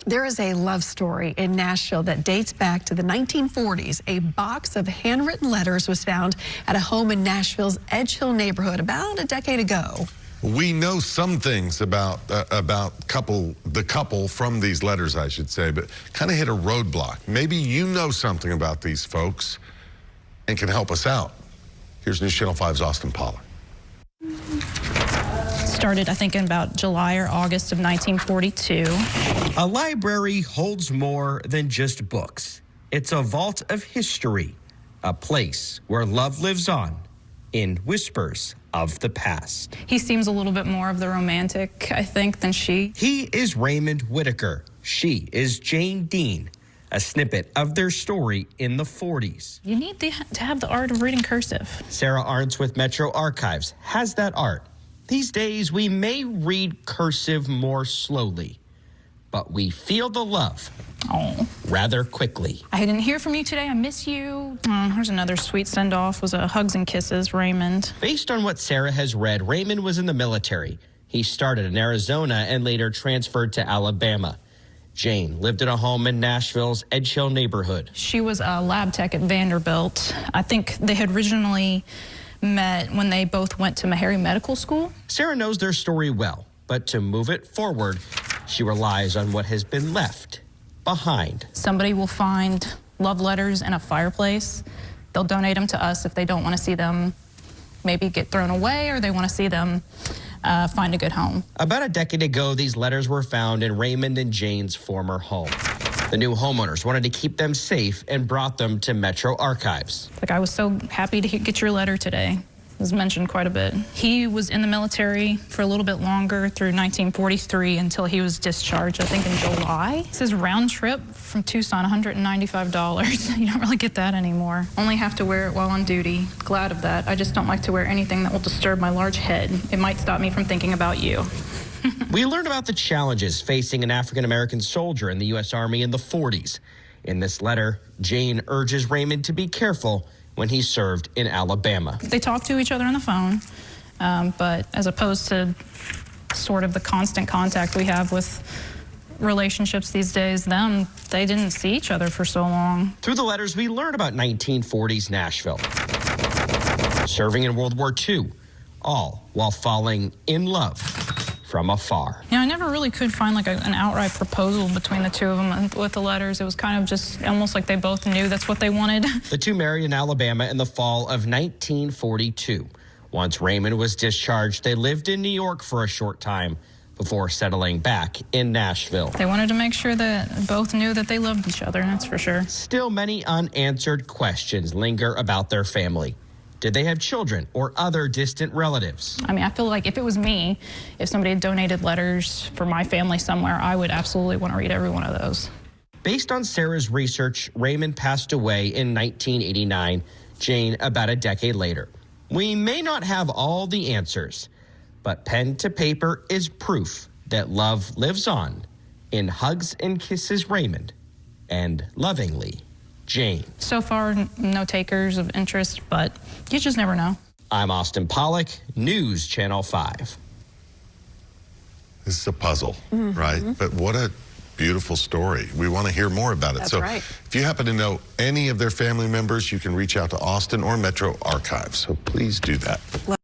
There is a love story in Nashville that dates back to the 1940s. A box of handwritten letters was found at a home in Nashville's Edgehill neighborhood about a decade ago. We know some things about the couple from these letters, I should say, but kind of hit a roadblock. Maybe you know something about these folks and can help us out. Here's News Channel 5's Austin Pollack. Started, I think, in about July or August of 1942. A library holds more than just books. It's a vault of history, a place where love lives on in whispers of the past. He seems a little bit more of the romantic, I think, than she. He is Raymond Whitaker. She is Jane Dean. A snippet of their story in the 40s. You need to have the art of reading cursive. Sarah Arntz with Metro Archives has that art. These days, we may read cursive more slowly, but we feel the love rather quickly. I didn't hear from you today. I miss you. Here's another sweet send-off. Was a hugs and kisses, Raymond. Based on what Sarah has read, Raymond was in the military. He started in Arizona and later transferred to Alabama. Jane lived in a home in Nashville's Edgehill neighborhood. She was a lab tech at Vanderbilt. I think they had originally met when they both went to Meharry Medical School. Sarah knows their story well, but to move it forward, she relies on what has been left behind. Somebody will find love letters in a fireplace. They'll donate them to us if they don't want to see them maybe get thrown away, or they want to see them find a good home. About a decade ago, these letters were found in Raymond and Jane's former home. The new homeowners wanted to keep them safe and brought them to Metro Archives. Like, I was so happy to get your letter today. It was mentioned quite a bit. He was in the military for a little bit longer, through 1943, until he was discharged, I think, in July. It says round trip from Tucson, $195. You don't really get that anymore. Only have to wear it while on duty. Glad of that. I just don't like to wear anything that will disturb my large head. It might stop me from thinking about you. We learned about the challenges facing an African-American soldier in the U.S. Army in the 40s. In this letter, Jane urges Raymond to be careful when he served in Alabama. They talked to each other on the phone, but as opposed to sort of the constant contact we have with relationships these days, they didn't see each other for so long. Through the letters, we learn about 1940s Nashville, serving in World War II, all while falling in love from afar. You know, I never really could find like an outright proposal between the two of them with the letters. It was kind of just almost like they both knew that's what they wanted. The two married in Alabama in the fall of 1942. Once Raymond was discharged, they lived in New York for a short time before settling back in Nashville. They wanted to make sure that both knew that they loved each other, that's for sure. Still, many unanswered questions linger about their family. Did they have children or other distant relatives? I mean, I feel like if it was me, if somebody had donated letters for my family somewhere, I would absolutely want to read every one of those. Based on Sarah's research, Raymond passed away in 1989, Jane about a decade later. We may not have all the answers, but pen to paper is proof that love lives on in hugs and kisses, Raymond, and lovingly, Jane. So far, no takers of interest, but you just never know. I'm Austin Pollack, News Channel 5. This is a puzzle, right? But what a beautiful story. We want to hear more about it. That's so right. If you happen to know any of their family members, you can reach out to Austin or Metro Archives. So please do that.